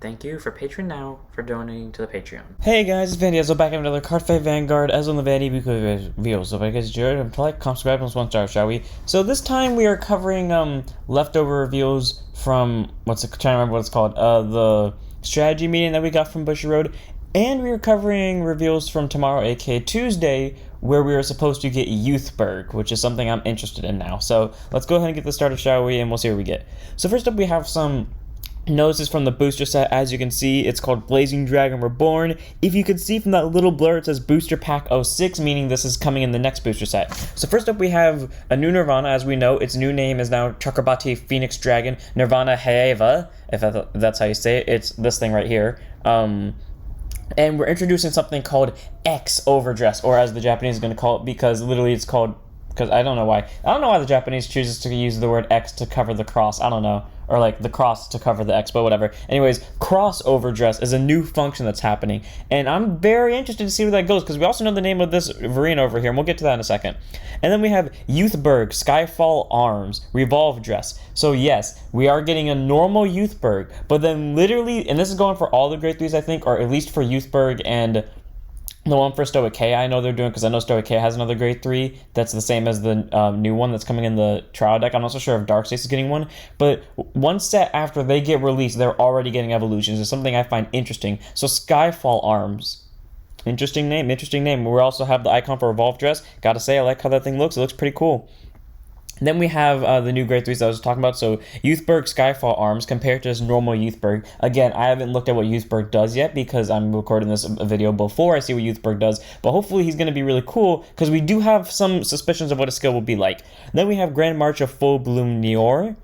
Thank you for Patreon now for donating to the Patreon. Hey guys, it's Vanity. Ezel back in another Card Fight Vanguard Ezel on the Vanity weekly reveal. So if you guys enjoyed, like, comment, subscribe, and 1 star, shall we? So this time we are covering leftover reveals from trying to remember what it's called, the strategy meeting that we got from Bushy Road, and we are covering reveals from tomorrow, aka Tuesday, where we are supposed to get Youthberg, which is something I'm interested in now. So let's go ahead and get this started, shall we? And we'll see what we get. So first up, we have some notices from the booster set. As you can see, it's called Blazing Dragon Reborn. If you can see from that little blur, it says Booster Pack 06, meaning this is coming in the next booster set. So first up, we have a new Nirvana. As we know, its new name is now Chakrabarti Phoenix Dragon Nirvana Vairina, if that's how you say it. It's this thing right here. And we're introducing something called X Overdress, or as the Japanese are going to call it, because literally it's called, because I don't know why the Japanese chooses to use the word X to cover the cross. I don't know. Or like the cross to cover the X, but whatever. Anyways, cross overdress is a new function that's happening, and I'm very interested to see where that goes, because we also know the name of this Vairina over here, and we'll get to that in a second. And then we have Youthberg Skyfall Arms Revolve Dress. So yes, we are getting a normal Youthberg, but then literally, and this is going for all the grade 3s, I think, or at least for Youthberg and the one for Stoic K, I know they're doing, because I know Stoic K has another grade 3 that's the same as the new one that's coming in the trial deck. I'm not so sure if Dark States is getting one, but one set after they get released, they're already getting evolutions. It's something I find interesting. So Skyfall Arms. Interesting name. We also have the icon for Revolve Dress. Gotta say, I like how that thing looks. It looks pretty cool. Then we have the new grade 3s that I was talking about. So Youthberg Skyfall Arms compared to his normal Youthberg. Again, I haven't looked at what Youthberg does yet, because I'm recording this video before I see what Youthberg does. But hopefully he's going to be really cool, because we do have some suspicions of what his skill will be like. Then we have Grand March of Full Bloom Leonorn.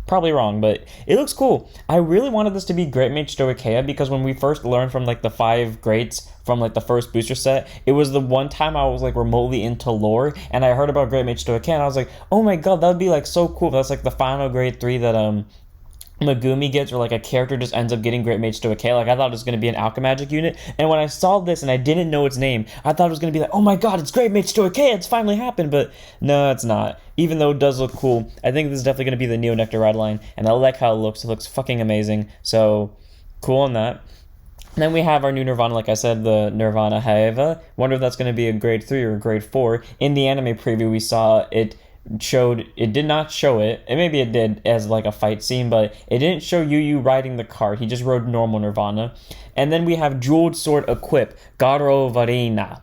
Probably wrong, but it looks cool. I really wanted this to be Great Mage Stoicheia, because when we first learned from like the 5 greats from like the first booster set, it was the one time I was like remotely into lore, and I heard about Great Mage Stoicheia, and I was like, oh my god, that would be like so cool. That's like the final grade 3 that Megumi gets, or like a character just ends up getting Great Mage Stoicheia. Like, I thought it was going to be an Alchemagic unit, and when I saw this and I didn't know its name, I thought it was going to be like, oh my god, it's Great Mage Stoicheia, it's finally happened, but no, it's not. Even though it does look cool, I think this is definitely going to be the Neo Nectar Ride line, and I like how it looks. It looks fucking amazing, so cool on that. And then we have our new Nirvana, like I said, the Nirvana Vairina. Wonder if that's going to be a grade 3 or a grade 4. In the anime preview, we saw it did not show it, and maybe it did as like a fight scene, but it didn't show Yu riding the cart. He just rode normal Nirvana. And then we have Jeweled Sword Equip, Garo Vairina.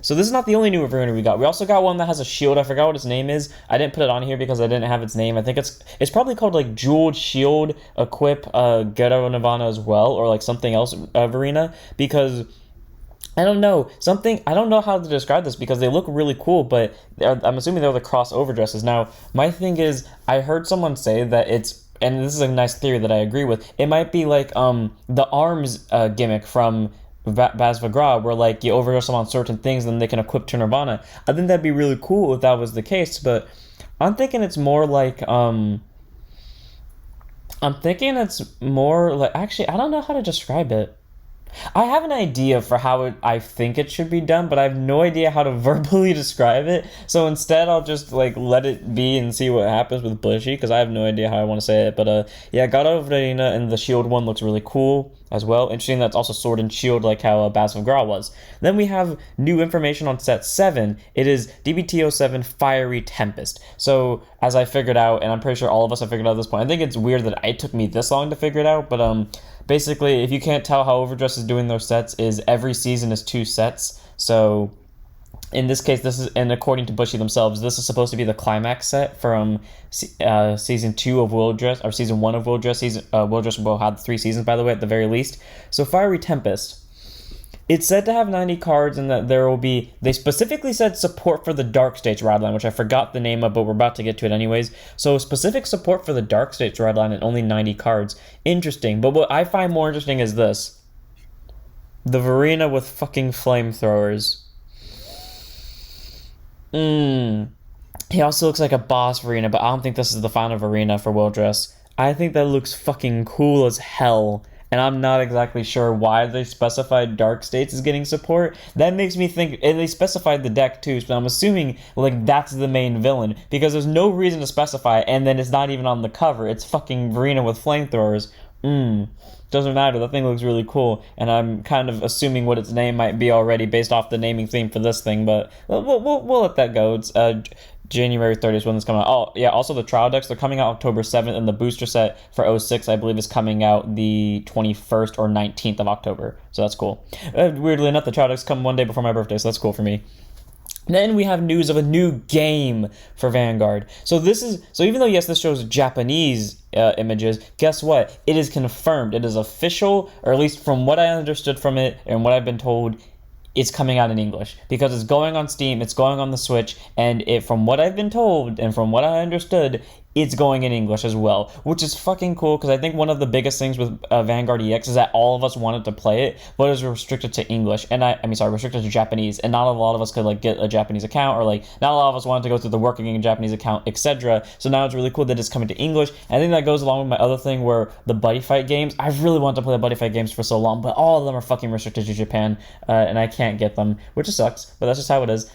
So this is not the only new Vairina we got. We also got one that has a shield. I forgot what its name is. I didn't put it on here because I didn't have its name. I think it's probably called like Jeweled Shield Equip Garo Nirvana as well, or like something else Vairina, because I don't know. I don't know how to describe this, because they look really cool, but I'm assuming they're the crossover dresses. Now, my thing is, I heard someone say that it's, and this is a nice theory that I agree with, it might be like the arms gimmick from Basvagra, where like you overdress them on certain things, then they can equip to Nirvana. I think that'd be really cool if that was the case, but I'm thinking it's more like, actually, I don't know how to describe it. I have an idea for how I think it should be done, but I have no idea how to verbally describe it. So instead, I'll just like let it be and see what happens with Bushy, because I have no idea how I want to say it. But yeah, God of Vairina and the shield one looks really cool as well. Interesting, that's also sword and shield like how Bas of Gra was. Then we have new information on set 7. It is DBT07 Fiery Tempest. So as I figured out, and I'm pretty sure all of us have figured out at this point, I think it's weird that it took me this long to figure it out, but basically, if you can't tell how Overdress is doing those sets, is every season is 2 sets. So in this case, this is, and according to Bushy themselves, this is supposed to be the climax set from season 2 of Wildress, or season 1 of Wildress. Wildress will have 3 seasons, by the way, at the very least. So Fiery Tempest. It's said to have 90 cards, and that there will be, they specifically said support for the Dark States ride line, which I forgot the name of, but we're about to get to it anyways. So specific support for the Dark States ride line and only 90 cards. Interesting. But what I find more interesting is this. The Vairina with fucking flamethrowers. He also looks like a boss Vairina, but I don't think this is the final Vairina for Wildress. I think that looks fucking cool as hell. and I'm not exactly sure why they specified Dark States as getting support. That makes me think, and they specified the deck too, so I'm assuming like that's the main villain, because there's no reason to specify it, and then it's not even on the cover. It's fucking Vairina with flamethrowers. Doesn't matter. The thing looks really cool, and I'm kind of assuming what its name might be already based off the naming theme for this thing, but we'll let that go. It's January 30th when it's coming out. Oh, yeah, also the trial decks, they're coming out October 7th, and the booster set for 06, I believe, is coming out the 21st or 19th of October, so that's cool. Weirdly enough, the trial decks come one day before my birthday, so that's cool for me. Then we have news of a new game for Vanguard. So even though, yes, this shows Japanese images, guess what? It is confirmed. It is official, or at least from what I understood from it and what I've been told, it's coming out in English, because it's going on Steam, it's going on the Switch, and from what I've been told and from what I understood, it's going in English as well, which is fucking cool, because I think one of the biggest things with Vanguard EX is that all of us wanted to play it, but it was restricted to English, and restricted to Japanese, and not a lot of us could like get a Japanese account, or like not a lot of us wanted to go through the working in a Japanese account, etc. So now it's really cool that it's coming to English, and I think that goes along with my other thing where the buddy fight games, I've really wanted to play the buddy fight games for so long, but all of them are fucking restricted to Japan, and I can't get them, which sucks, but that's just how it is.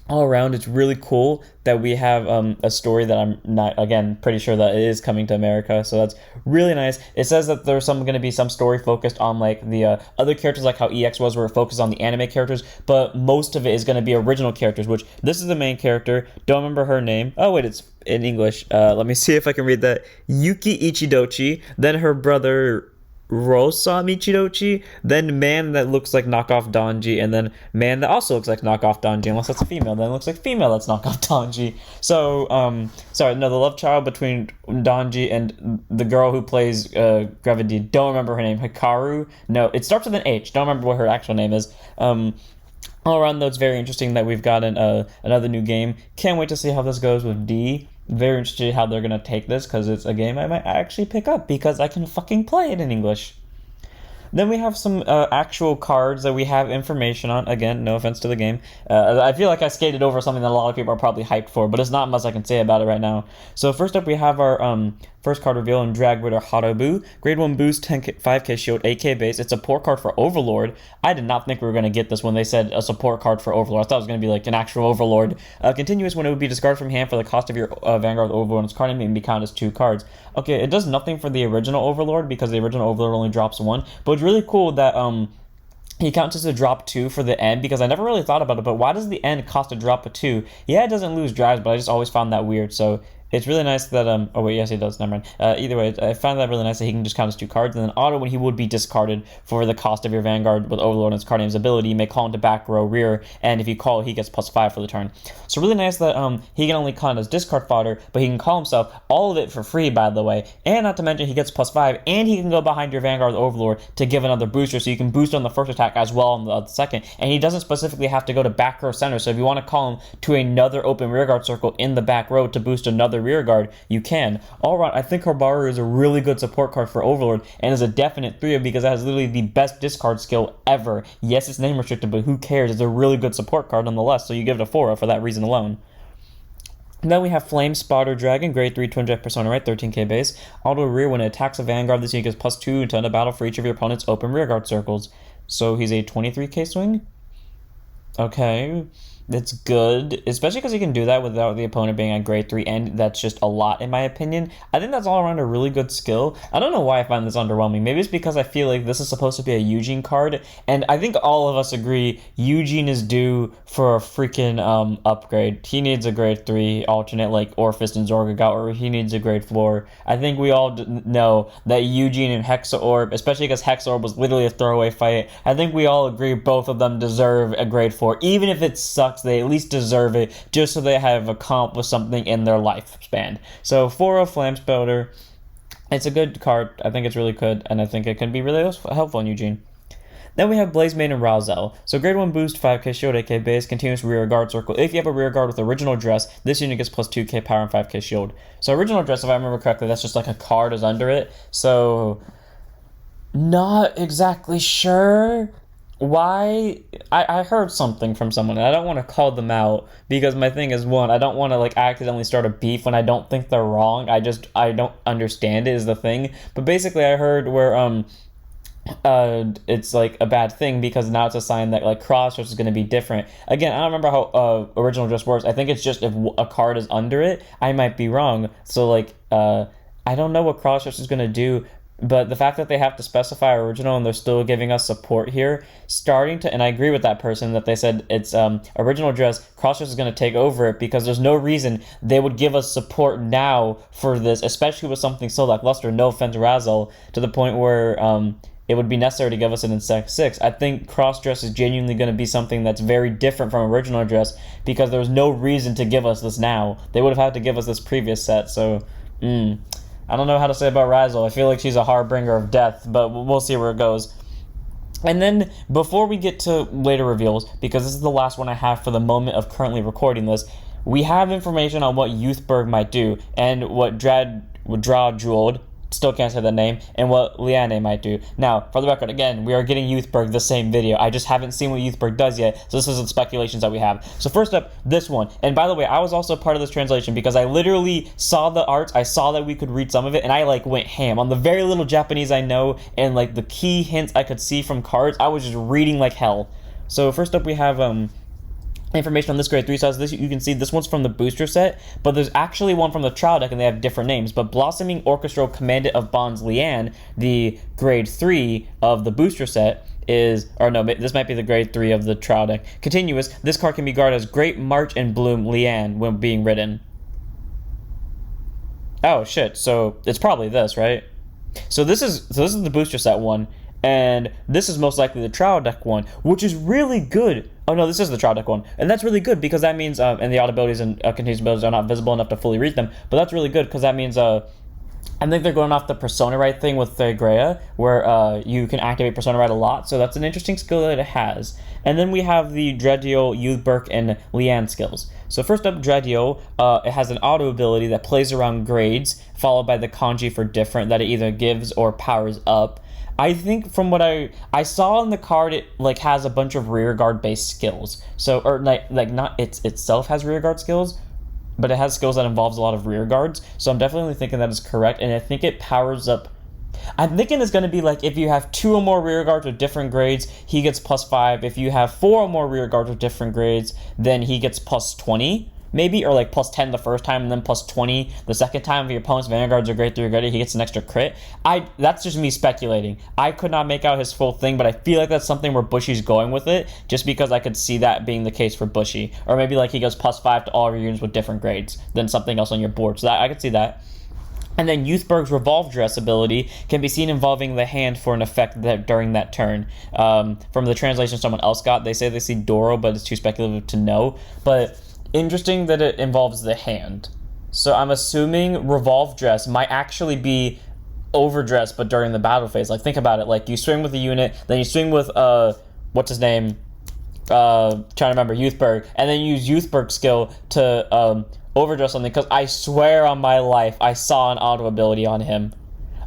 All around, it's really cool that we have a story that I'm not, again, pretty sure that it is coming to America, so that's really nice. It says that there's going to be some story focused on like the other characters, like how EX was, where it focused on the anime characters, but most of it is going to be original characters, which this is the main character. Don't remember her name. Oh wait, it's in English. Let me see if I can read that. Yuki Ichidochi, then her brother Rosa Michidochi, then man that looks like knockoff Donji, and then man that also looks like knockoff Donji, unless that's a female, then it looks like female that's knockoff Donji. So, the love child between Donji and the girl who plays Gravity, don't remember her name, Hikaru? No, it starts with an H, don't remember what her actual name is. All around, though, it's very interesting that we've gotten another new game. Can't wait to see how this goes with D. Very interested how they're going to take this, because it's a game I might actually pick up, because I can fucking play it in English. Then we have some actual cards that we have information on. Again, no offense to the game. I feel like I skated over something that a lot of people are probably hyped for, but it's not much I can say about it right now. So first up, we have our first card reveal in Drag Ritter Harubu. Grade 1 boost, 5k shield, 8k base. It's a support card for Overlord. I did not think we were going to get this when they said a support card for Overlord. I thought it was going to be like an actual Overlord. Continuous when it would be discarded from hand for the cost of your Vanguard Overlord. Its card name can be counted as 2 cards. Okay, it does nothing for the original Overlord, because the original Overlord only drops 1. But it's really cool that he counts as a drop 2 for the end, because I never really thought about it, but why does the end cost a drop of 2? Yeah, it doesn't lose drives, but I just always found that weird, so it's really nice that, oh wait, yes he does, never mind. Either way, I found that really nice that he can just count as 2 cards, and then auto when he would be discarded for the cost of your Vanguard with Overlord and his card name's ability, you may call him to back row rear, and if you call, he gets +5 for the turn. So really nice that he can only count as discard fodder, but he can call himself, all of it for free, by the way, and not to mention he gets +5, and he can go behind your Vanguard Overlord to give another booster, so you can boost on the first attack as well on the second, and he doesn't specifically have to go to back row center, so if you want to call him to another open rearguard circle in the back row to boost another rearguard, you can. All around, I think Harubu is a really good support card for Overlord, and is a definite 3 because it has literally the best discard skill ever. Yes, it's name restricted, but who cares? It's a really good support card nonetheless, so you give it a 4 for that reason alone. And then we have Flamesprodder Dragon, grade 3 twin jet persona, right? 13k base. Auto rear, when it attacks a Vanguard, this unit gets +2 until end of battle for each of your opponent's open rearguard circles. So he's a 23k swing? Okay. It's good, especially because you can do that without the opponent being at grade 3, and that's just a lot in my opinion. I think that's all around a really good skill. I don't know why I find this underwhelming. Maybe it's because I feel like this is supposed to be a Eugene card, and I think all of us agree Eugene is due for a freaking upgrade. He needs a grade 3 alternate like Orphist and Zorgagot, or he needs a grade 4. I think we all know that Eugene and Hexaorb, especially because Hexaorb was literally a throwaway fight, I think we all agree both of them deserve a grade 4. Even if it sucks, they at least deserve it, just so they have accomplished something in their lifespan. So 4 Flamesprodder, it's a good card. I think it's really good, and I think it can be really helpful in Eugene. Then we have Blaze Maiden and Razel. So grade 1 boost, 5k shield, 8k base, continuous rear guard circle. If you have a rear guard with original dress, this unit gets +2k power and 5k shield. So original dress, if I remember correctly, that's just like a card is under it. So not exactly sure why I heard something from someone, and I don't want to call them out because my thing is, one, I don't want to like accidentally start a beef when I don't think they're wrong. I don't understand it is the thing. But basically I heard where it's like a bad thing because now it's a sign that like cross-dress is going to be different. Again, I don't remember how original dress works. I think it's just if a card is under it. I might be wrong. So like I don't know what cross-dress is going to do. But the fact that they have to specify original and they're still giving us support here, and I agree with that person that they said it's original dress, cross-dress is going to take over it because there's no reason they would give us support now for this, especially with something so lackluster, no offense Razel, to the point where it would be necessary to give us it in Sec 6. I think cross-dress is genuinely going to be something that's very different from original dress because there was no reason to give us this now. They would have had to give us this previous set, so... I don't know how to say about Razel. I feel like she's a harbinger of death, but we'll see where it goes. And then, before we get to later reveals, because this is the last one I have for the moment of currently recording this, we have information on what Youthberg might do, and what Jeweled, still can't say the name, and what Liane might do. Now, for the record, again, we are getting Youthberg the same video. I just haven't seen what Youthberg does yet, so this is the speculations that we have. So first up, this one. And by the way, I was also part of this translation because I literally saw the arts, I saw that we could read some of it, and I like went ham. On the very little Japanese I know, and like the key hints I could see from cards, I was just reading like hell. So first up we have information on this grade 3 size. This you can see this one's from the booster set, but there's actually one from the trial deck and they have different names. But Blossoming Orchestral Commandant of Bonds Liane, the grade 3 of the booster set, this might be the grade 3 of the trial deck. Continuous, this card can be guarded as Great March and Bloom Liane when being written. Oh shit, so it's probably this, right? So this is the booster set one, and this is most likely the trial deck one, which is really good. Oh no, this is the trial deck one, and that's really good because that means and the auto abilities and continuous abilities are not visible enough to fully read them, but that's really good because that means I think they're going off the Persona Right thing with Thegrea, where you can activate Persona Right a lot, so that's an interesting skill that it has. And then we have the Dredio, Youthberg, and Liane skills. So first up, Dredio, it has an auto ability that plays around grades, followed by the kanji for different that it either gives or powers up. I think from what I saw on the card, it like has a bunch of rear guard based skills. So or like not itself has rear guard skills, but it has skills that involves a lot of rear guards. So I'm definitely thinking that is correct, and I think it powers up. I'm thinking it's going to be like if you have 2 or more rear guards with different grades, he gets +5. If you have 4 or more rear guards with different grades, then he gets +20. Maybe, or like +10 the first time and then +20 the second time. If your opponent's vanguards are grade 3 or greater, he gets an extra crit. That's just me speculating. I could not make out his full thing, but I feel like that's something where Bushy's going with it, just because I could see that being the case for Bushy. Or maybe like he goes +5 to all of your units with different grades than something else on your board. So that I could see that. And then Youthberg's Revolve Dress ability can be seen involving the hand for an effect during that turn. From the translation someone else got, they say they see Doro, but it's too speculative to know. But interesting that it involves the hand. So I'm assuming Revolve Dress might actually be overdress, but during the battle phase. Like, think about it. Like, you swing with a unit, then you swing with, what's his name? Trying to remember, Youthberg. And then you use Youthberg's skill to overdress something, because I swear on my life I saw an auto ability on him.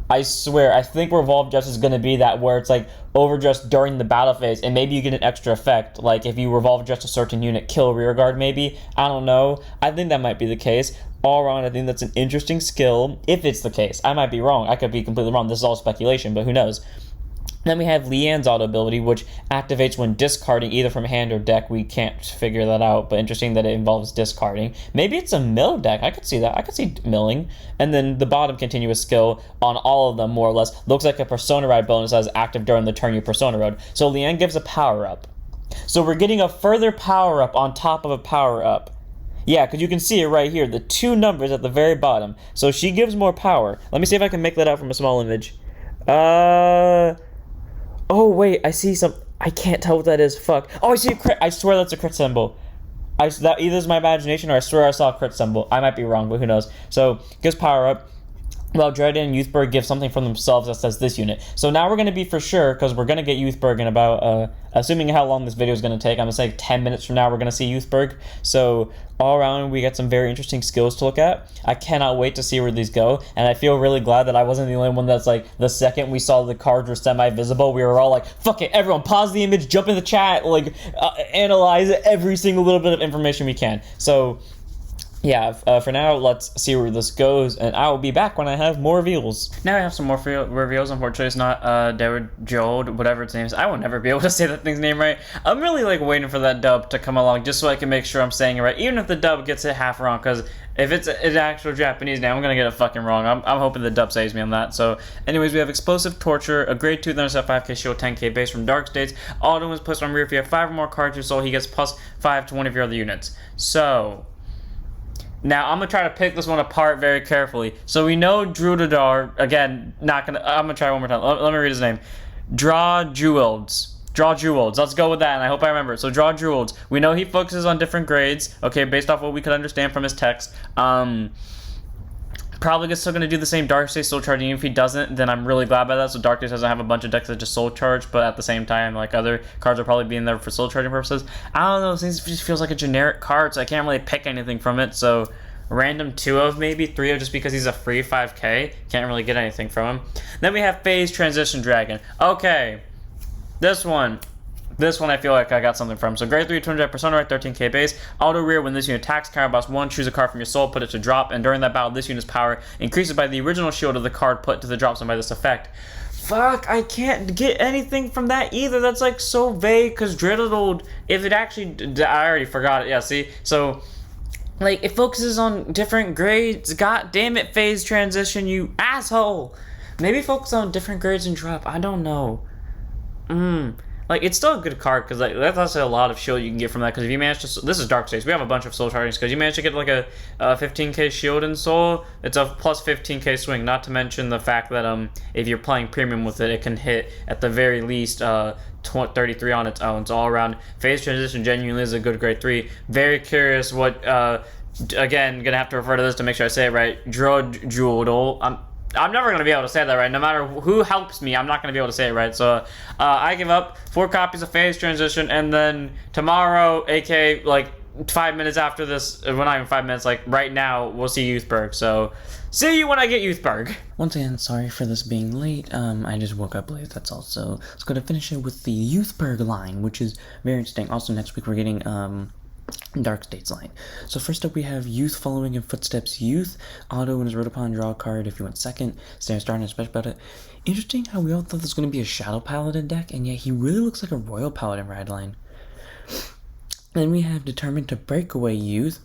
I swear, I think Revolve Dress is going to be that, where it's like overdress during the battle phase, and maybe you get an extra effect, like if you Revolve Dress a certain unit, kill rearguard maybe. I don't know. I think that might be the case. All around, I think that's an interesting skill, if it's the case. I might be wrong. I could be completely wrong. This is all speculation, but who knows. Then we have Liane's auto ability, which activates when discarding either from hand or deck. We can't figure that out, but interesting that it involves discarding. Maybe it's a mill deck. I could see that. I could see milling. And then the bottom continuous skill on all of them, more or less, looks like a Persona Ride bonus that is active during the turn you Persona Rode. So Liane gives a power-up. So we're getting a further power-up on top of a power-up. Yeah, because you can see it right here, the 2 numbers at the very bottom. So she gives more power. Let me see if I can make that out from a small image. Oh, wait, I see some... I can't tell what that is. Fuck. Oh, I see a crit. I swear that's a crit symbol. That either is my imagination, or I swear I saw a crit symbol. I might be wrong, but who knows. So, gives power up. Well, Dread and Youthberg give something from themselves that says this unit. So now we're going to be for sure, because we're going to get Youthberg in about, assuming how long this video is going to take, I'm going to say 10 minutes from now we're going to see Youthberg. So all around we get some very interesting skills to look at. I cannot wait to see where these go, and I feel really glad that I wasn't the only one that's like, the second we saw the cards were semi-visible, we were all like, fuck it, everyone pause the image, jump in the chat, like, analyze every single little bit of information we can. So yeah, for now, let's see where this goes, and I will be back when I have more reveals. Now I have some more reveals. Unfortunately, it's not Jold, whatever its name is. I will never be able to say that thing's name right. I'm really like waiting for that dub to come along just so I can make sure I'm saying it right, even if the dub gets it half wrong, because if it's an actual Japanese name, I'm going to get it fucking wrong. I'm hoping the dub saves me on that. So, anyways, we have Explosive Torture, a grade 2, then a 5k shield, 10k base from Dark States. Auto is placed on rear. If you have 5 or more cards you sold, he gets plus 5 to one of your other units. So now, I'm going to try to pick this one apart very carefully. So, we know Drudadar, again, I'm going to try one more time. Let me read his name. Draw Jewelds. Let's go with that, and I hope I remember it. So, Draw Jewelds. We know he focuses on different grades, okay, based off what we could understand from his text. Probably still going to do the same Dark State Soul Charging. If he doesn't, then I'm really glad about that. So Dark State doesn't have a bunch of decks that just Soul Charge, but at the same time, like, other cards are probably being there for Soul Charging purposes. I don't know, this just feels like a generic card, so I can't really pick anything from it. So random 2 of, maybe 3 of, just because he's a free 5k. Can't really get anything from him. Then we have Phase Transition Dragon. Okay, this one I feel like I got something from. So grade 3, 200 persona right, 13k base. Auto rear, when this unit attacks, counter boss 1, choose a card from your soul, put it to drop, and during that battle, this unit's power increases by the original shield of the card put to the drop zone by this effect. Fuck, I can't get anything from that either. That's like so vague, because Dreadlord, if it actually, I already forgot it. Yeah, see? So, like, it focuses on different grades. God damn it, Phase Transition, you asshole. Maybe focus on different grades and drop. I don't know. Like, it's still a good card, because like, that's also a lot of shield you can get from that, because if you manage to, this is Dark States, we have a bunch of soul chargings, because you manage to get like a 15k shield in soul, it's a plus 15k swing, not to mention the fact that if you're playing premium with it, it can hit at the very least 33 on its own. So all around, Phase Transition genuinely is a good grade 3. Very curious what, again, gonna have to refer to this to make sure I say it right, Jewel. I'm never going to be able to say that right. No matter who helps me, I'm not going to be able to say it right. So, I give up 4 copies of Phase Transition, and then tomorrow, aka, like, 5 minutes after this, well, not even 5 minutes, like, right now, we'll see Youthberg. So, see you when I get Youthberg. Once again, sorry for this being late. I just woke up late, that's all. So, let's go to finish it with the Youthberg line, which is very interesting. Also, next week, we're getting, Dark States line. So first up we have Youth following in footsteps. Youth, auto when is wrote upon, draw a card if you went second. Starting to special about it. Interesting how we all thought this was going to be a Shadow Paladin deck, and yet he really looks like a Royal Paladin ride line. Then we have Determined to Breakaway Youth.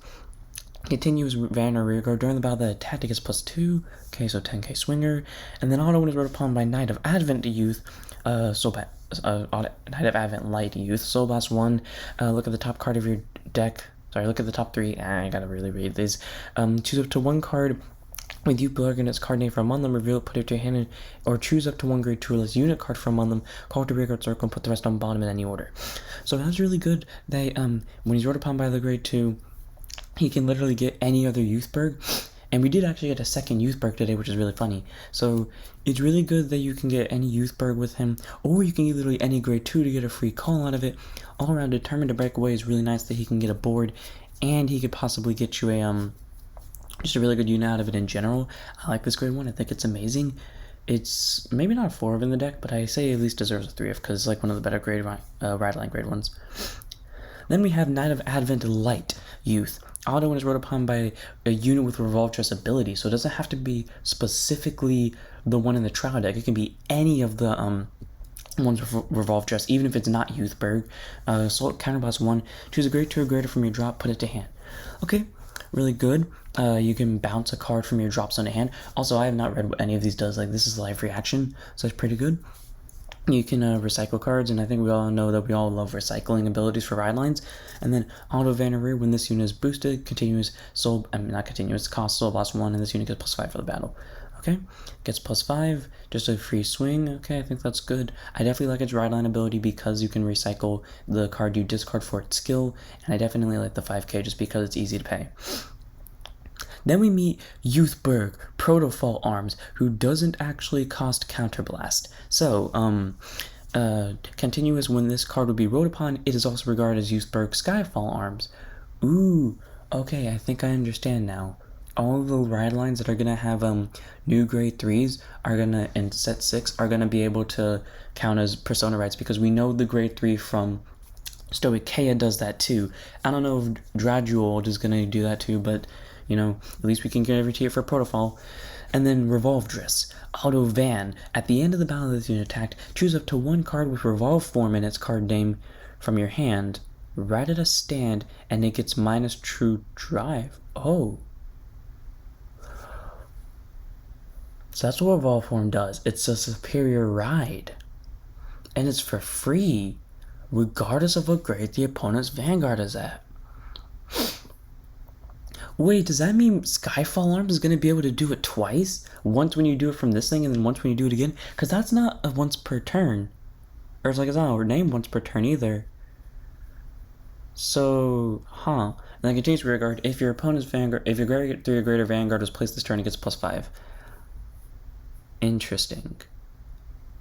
Continues Vanner Rearguard during the battle that attack gets +2. Okay, so 10k swinger. And then auto when is wrote upon by Knight of Advent Youth. Knight of Advent Light Youth. Soul Blast 1. Look at the top card of your deck. Sorry, look at the top 3. I gotta really read these. Choose up to 1 card with Youthberg and its card name from among them. Reveal it, put it to your hand, or choose up to 1 grade 2 or less unit card from among them. Call it to rearguard circle and put the rest on bottom in any order. So that's really good. They when he's wrote upon by the grade 2, he can literally get any other Youthberg. And we did actually get a second Youthberg today, which is really funny. So it's really good that you can get any Youthberg with him, or you can get literally any grade 2 to get a free call out of it. All around, Determined to Break Away is really nice that he can get a board, and he could possibly get you a just a really good unit out of it in general. I like this grade 1. I think it's amazing. It's maybe not a 4 of in the deck, but I say at least deserves a 3 of, because it's like one of the better grade ride line grade ones. Then we have Knight of Advent Light Youth. Auto when is wrote upon by a unit with Revolve Trust ability, so it doesn't have to be specifically the one in the trial deck. It can be any of the ones with Revolve Trust, even if it's not Youthberg. Assault Counterboss 1, choose a grade 2 or greater from your drop, put it to hand. Okay, really good. You can bounce a card from your drop zone to hand. Also, I have not read what any of these does. Like, this is live reaction, so it's pretty good. You can recycle cards, and I think we all know that we all love recycling abilities for ride lines. And then auto Vanner Rear, when this unit is boosted, cost Soul Blast 1, and this unit gets +5 for the battle. Okay, gets +5, just a free swing. Okay, I think that's good. I definitely like its ride line ability because you can recycle the card you discard for its skill, and I definitely like the 5k just because it's easy to pay. Then we meet Youthberg, Protofall Arms, who doesn't actually cost Counterblast. So, continuous when this card will be rode upon, it is also regarded as Youthberg Skyfall Arms. Ooh, okay, I think I understand now. All the ride lines that are gonna have new grade 3s are gonna, in set 6, are gonna be able to count as Persona rides, because we know the grade 3 from Stoicheia does that too. I don't know if Draduold is gonna do that too, but you know, at least we can get every tier for Protofall. And then Revolve Dress, Auto Van. At the end of the battle that's being attacked, choose up to one card with Revolve form in its card name from your hand, right at a stand, and it gets minus true drive. Oh. So that's what Revolve form does. It's a superior ride. And it's for free, regardless of what grade the opponent's Vanguard is at. Wait, does that mean Skyfall Arms is going to be able to do it twice? Once when you do it from this thing and then once when you do it again? Because that's not a once per turn. Or it's like, it's not named once per turn either. So, And then continues with regard, if your opponent's Vanguard, if your grade 3 or greater Vanguard is placed this turn, it gets +5. Interesting.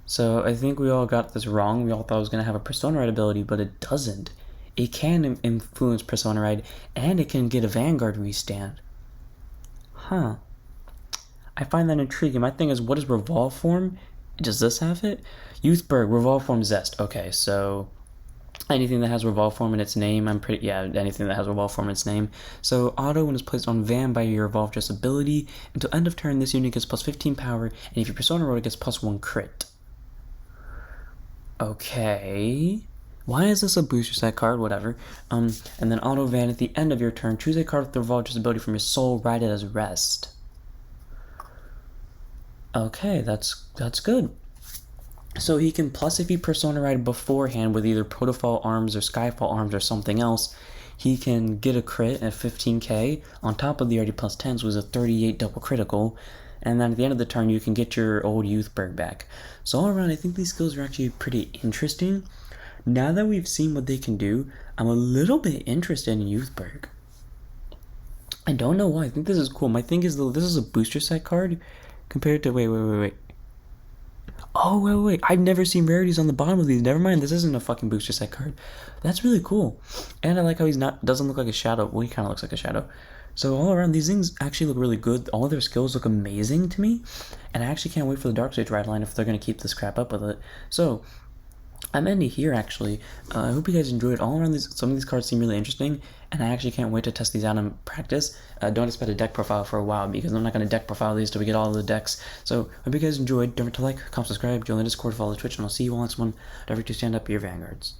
So I think we all got this wrong. We all thought it was going to have a Persona Ride ability, but it doesn't. It can influence Persona Ride, and it can get a Vanguard restand. I find that intriguing. My thing is, what is Revolve form? Does this have it? Youthberg, Revolve form Zest. Okay, so anything that has Revolve form in its name, anything that has Revolve form in its name. So auto, when it's placed on Van by your Revolve Dress ability, until end of turn, this unit gets +15 power, and if your Persona Rode, it gets +1 crit. Okay. Why is this a booster set card? Whatever. And then Auto Van, at the end of your turn, choose a card with the Revolve Dress ability from your soul, ride it as rest. Okay, that's good. So he can plus if he Persona Ride beforehand with either Protofall Arms or Skyfall Arms or something else, he can get a crit at 15k on top of the already +10s, was a 38 double critical, and then at the end of the turn you can get your old Youthberg back. So all around, I think these skills are actually pretty interesting. Now that we've seen what they can do, I'm a little bit interested in Youthberg. I don't know why. I think this is cool. My thing is, though, this is a booster set card compared to... Wait. Oh, wait. I've never seen rarities on the bottom of these. Never mind, this isn't a fucking booster set card. That's really cool. And I like how doesn't look like a shadow. Well, he kind of looks like a shadow. So all around, these things actually look really good. All of their skills look amazing to me. And I actually can't wait for the Dark Stage ride line if they're going to keep this crap up with it. So I'm ending here, actually. I hope you guys enjoyed. All around, some of these cards seem really interesting, and I actually can't wait to test these out in practice. Don't expect a deck profile for a while, because I'm not going to deck profile these till we get all of the decks. So, hope you guys enjoyed. Don't forget to like, comment, subscribe, join the Discord, follow Twitch, and I'll see you all next one. Don't forget to stand up your Vanguards.